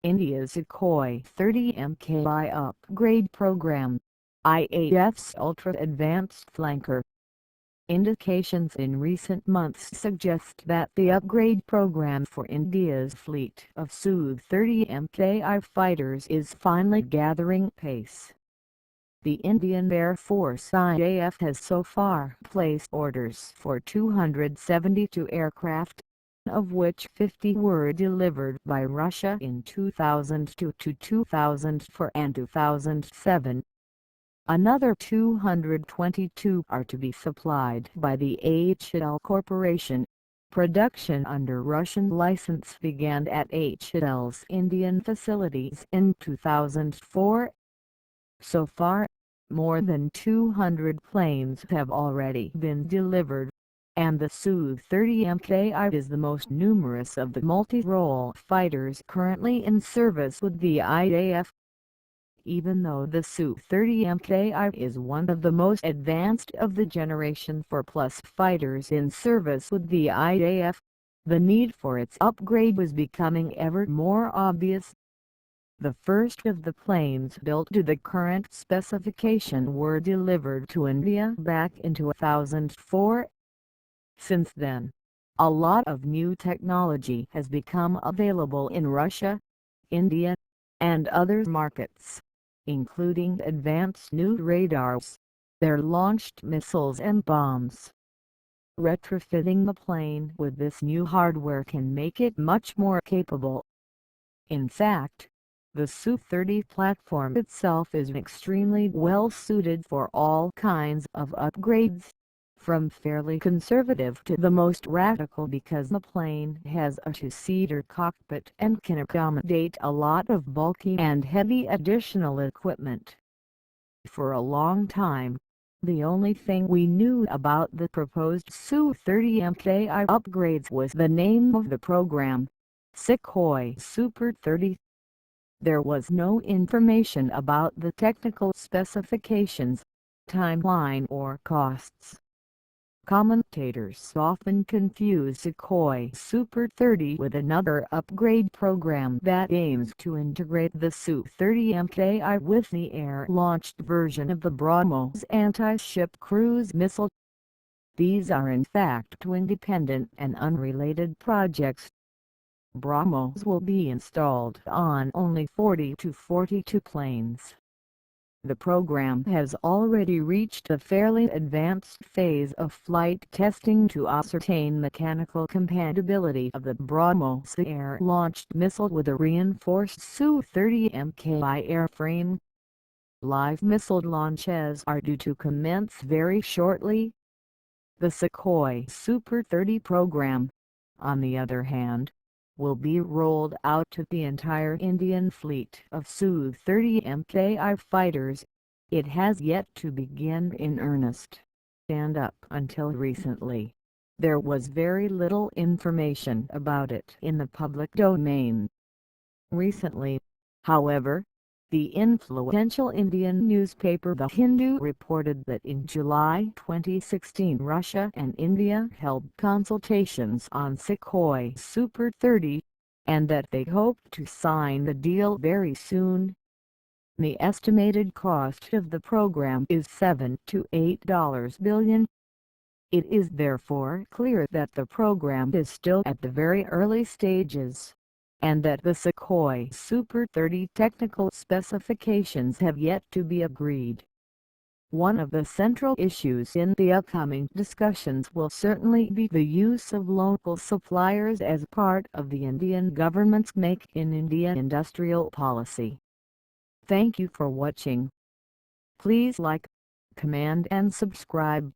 India's Sukhoi 30MKI upgrade program, IAF's ultra-advanced flanker. Indications in recent months suggest that the upgrade program for India's fleet of Sukhoi 30MKI fighters is finally gathering pace. The Indian Air Force IAF has so far placed orders for 272 aircraft, of which 50 were delivered by Russia in 2002 to 2004 and 2007. Another 222 are to be supplied by the HAL Corporation. Production under Russian license began at HAL's Indian facilities in 2004. So far, more than 200 planes have already been delivered, and the Sukhoi 30MKI is the most numerous of the multi-role fighters currently in service with the IAF. Even though the Sukhoi 30MKI is one of the most advanced of the Generation 4+ fighters in service with the IAF, the need for its upgrade was becoming ever more obvious. The first of the planes built to the current specification were delivered to India back in 2004. Since then, a lot of new technology has become available in Russia, India, and other markets, including advanced new radars, their launched missiles and bombs. Retrofitting the plane with this new hardware can make it much more capable. In fact, the Sukhoi 30 platform itself is extremely well suited for all kinds of upgrades, from fairly conservative to the most radical, because the plane has a two-seater cockpit and can accommodate a lot of bulky and heavy additional equipment. For a long time, the only thing we knew about the proposed Sukhoi 30MKI upgrades was the name of the program, Sukhoi Super 30. There was no information about the technical specifications, timeline or costs. Commentators often confuse Sukhoi Super 30 with another upgrade program that aims to integrate the Sukhoi 30MKI with the air-launched version of the BrahMos anti-ship cruise missile. These are in fact two independent and unrelated projects. BrahMos will be installed on only 40 to 42 planes. The program has already reached a fairly advanced phase of flight testing to ascertain mechanical compatibility of the BrahMos air-launched missile with a reinforced Sukhoi 30MKI airframe. Live missile launches are due to commence very shortly. The Sukhoi Super 30 program, on the other hand, will be rolled out to the entire Indian fleet of Sukhoi 30MKI fighters. It has yet to begin in earnest, and up until recently, there was very little information about it in the public domain. Recently, however, the influential Indian newspaper The Hindu reported that in July 2016 Russia and India held consultations on Sukhoi Super 30, and that they hoped to sign the deal very soon. The estimated cost of the program is $7 to $8 billion. It is therefore clear that the program is still at the very early stages, and that the Sukhoi Super 30 technical specifications have yet to be agreed. One of the central issues in the upcoming discussions will certainly be the use of local suppliers as part of the Indian government's Make in India industrial policy. Thank you for watching. Please like, comment and subscribe.